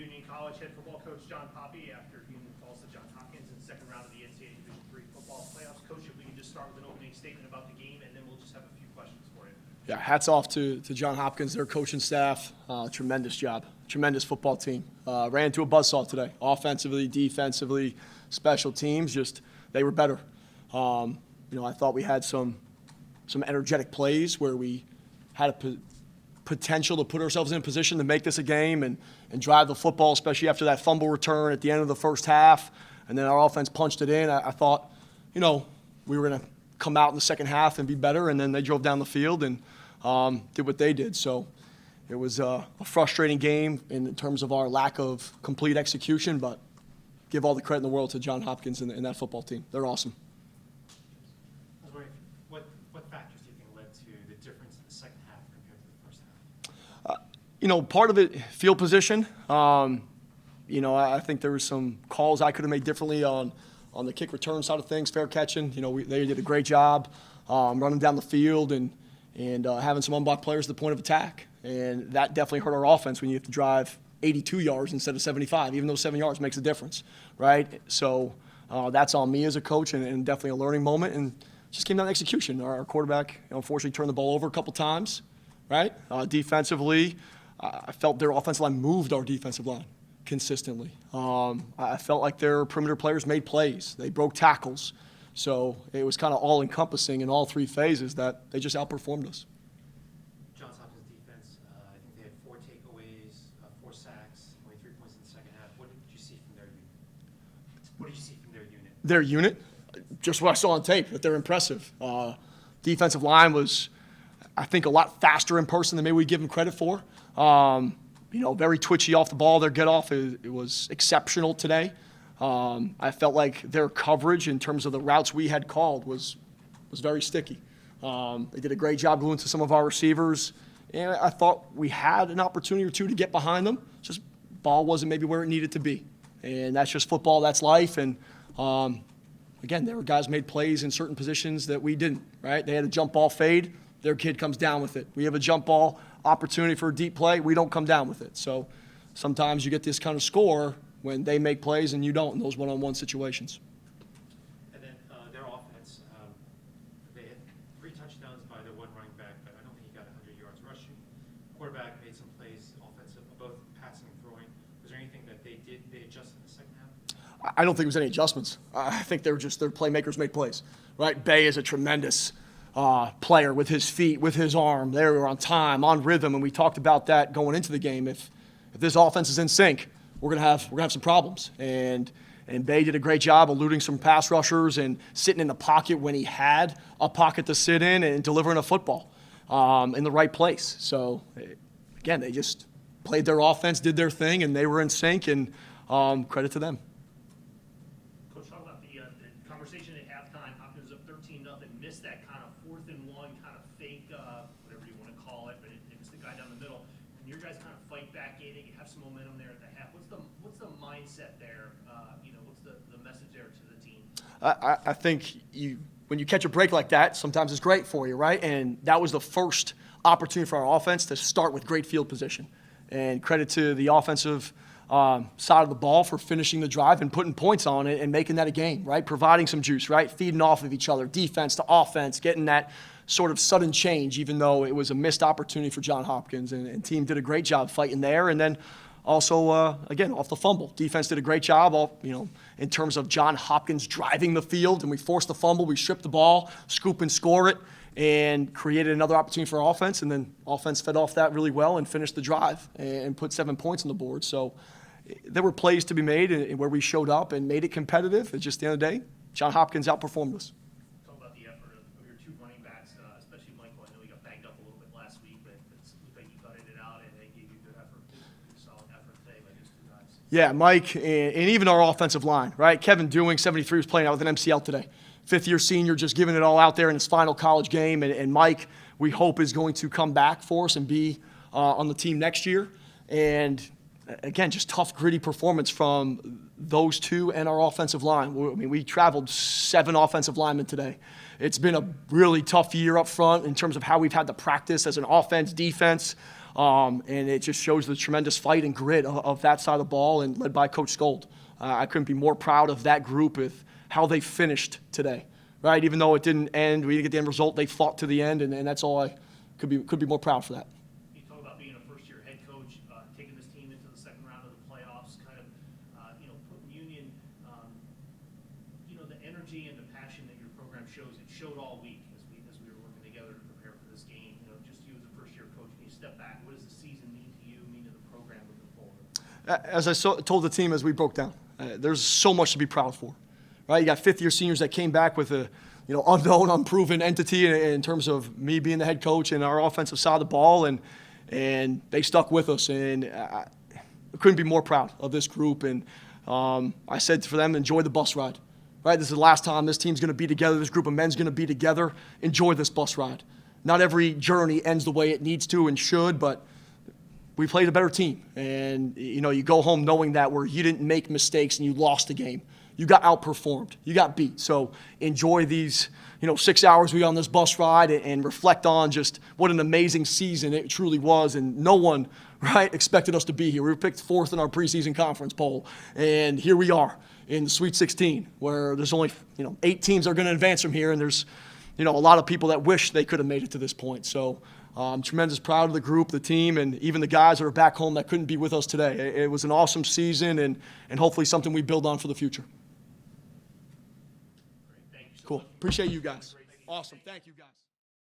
Union College head football coach John Poppy after Union falls to John Hopkins in the second round of the NCAA Division III football playoffs. Coach, if we can just start with an opening statement about the game, and then we'll just have a few questions for you. Yeah, hats off to John Hopkins, their coaching staff. Tremendous job, tremendous football team. Ran into a buzzsaw today, offensively, defensively, special teams. Just they were better. I thought we had some energetic plays where we had a potential to put ourselves in a position to make this a game and drive the football, especially after that fumble return at the end of the first half. And then our offense punched it in. I thought, we were going to come out in the second half and be better, and then they drove down the field and did what they did. So it was a frustrating game in terms of our lack of complete execution, but give all the credit in the world to John Hopkins and that football team. They're awesome. I was wondering, what factors do you think led to the difference in the second half compared to the first half? Part of it, field position. I think there were some calls I could have made differently on the kick return side of things, fair catching. They did a great job running down the field and having some unblocked players at the point of attack. And that definitely hurt our offense when you have to drive 82 yards instead of 75, even though 7 yards makes a difference, right? So that's on me as a coach and definitely a learning moment. And just came down to execution. Our quarterback, unfortunately, turned the ball over a couple times, right? Defensively, I felt their offensive line moved our defensive line consistently. I felt like their perimeter players made plays. They broke tackles. So it was kind of all-encompassing in all three phases that they just outperformed us. Johns Hopkins defense, I think they had 4 takeaways, 4 sacks, only 3 points in the second half. What did you see from their unit? What did you see from their unit? Their unit? Just what I saw on tape, that they're impressive. Defensive line was, I think, a lot faster in person than maybe we give them credit for. Very twitchy off the ball. Their get-off it was exceptional today. I felt like their coverage in terms of the routes we had called was very sticky. They did a great job going to some of our receivers, and I thought we had an opportunity or two to get behind them. Just ball wasn't maybe where it needed to be, and that's just football. That's life. And again, there were guys made plays in certain positions that we didn't. Right? They had a jump ball fade. Their kid comes down with it. We have a jump ball opportunity for a deep play. We don't come down with it. So sometimes you get this kind of score when they make plays and you don't in those one-on-one situations. And then their offense, they had 3 touchdowns by their one running back, but I don't think he got 100 yards rushing. Quarterback made some plays offensive, both passing and throwing. Was there anything that they adjusted in the second half? I don't think there was any adjustments. I think their playmakers made plays. Right? Bay is a tremendous player with his feet, with his arm. They were on time, on rhythm, and we talked about that going into the game. If this offense is in sync, we're gonna have some problems. And Bay did a great job eluding some pass rushers and sitting in the pocket when he had a pocket to sit in and delivering a football in the right place. So again, they just played their offense, did their thing, and they were in sync. And credit to them. Coach, talk about the conversation at halftime. Hopkins up 13-0, missed that kind of 4th and 1 kind of fake, whatever you want to call it, but it was the guy down the middle. And your guys kind of fight back in it. You have some momentum there at the half. What's the mindset there? What's the message there to the team? I think when you catch a break like that, sometimes it's great for you, right? And that was the first opportunity for our offense to start with great field position. And credit to the offensive side of the ball for finishing the drive and putting points on it and making that a game, right? Providing some juice, right? Feeding off of each other, defense to offense, getting that sort of sudden change, even though it was a missed opportunity for John Hopkins. And team did a great job fighting there. And then also, again, off the fumble. Defense did a great job, in terms of John Hopkins driving the field, and we forced the fumble. We stripped the ball, scoop and score it, and created another opportunity for our offense. And then offense fed off that really well and finished the drive and put 7 points on the board. So there were plays to be made where we showed up and made it competitive. It's just the end of the day, John Hopkins outperformed us. Talk about the effort of your 2 running backs, especially Michael. I know he got banged up a little bit last week, but it looked like you gutted it out and they gave you good effort, good solid effort today by those 2 guys. Yeah, Mike and even our offensive line, right? Kevin Dewing, 73, was playing out with an MCL today. 5th-year senior, just giving it all out there in his final college game. And Mike, we hope, is going to come back for us and be on the team next year. And again, just tough, gritty performance from those 2 and our offensive line. We traveled 7 offensive linemen today. It's been a really tough year up front in terms of how we've had to practice as an offense, defense. And it just shows the tremendous fight and grit of that side of the ball, and led by Coach Skold. I couldn't be more proud of that group with how they finished today, right? Even though it didn't end, we didn't get the end result, they fought to the end, and that's all I could be more proud for that. You talk about being a first-year head coach, taking this team into the second round of the playoffs, kind of, putting Union, the energy and the passion that your program shows, it showed all week as we were working together to prepare for this game. Just you as a first-year coach, when you step back, what does the season mean to you, mean to the program moving forward? As I told the team as we broke down, there's so much to be proud for, right? You got fifth-year seniors that came back with a unknown, unproven entity in terms of me being the head coach and our offensive side of the ball, and they stuck with us, and I couldn't be more proud of this group. And I said for them, enjoy the bus ride, right? This is the last time this team's going to be together. This group of men's going to be together. Enjoy this bus ride. Not every journey ends the way it needs to and should, but we played a better team. And, you go home knowing that where you didn't make mistakes and you lost the game. You got outperformed. You got beat. So enjoy these, 6 hours we on this bus ride and reflect on just what an amazing season it truly was. And no one, right, expected us to be here. We were picked fourth in our preseason conference poll. And here we are in the Sweet 16, where there's only, 8 teams that are going to advance from here. And there's, a lot of people that wish they could have made it to this point. So I'm tremendous proud of the group, the team, and even the guys that are back home that couldn't be with us today. It was an awesome season and hopefully something we build on for the future. Thank you so Cool. much. Appreciate you guys. Awesome. Thank you guys.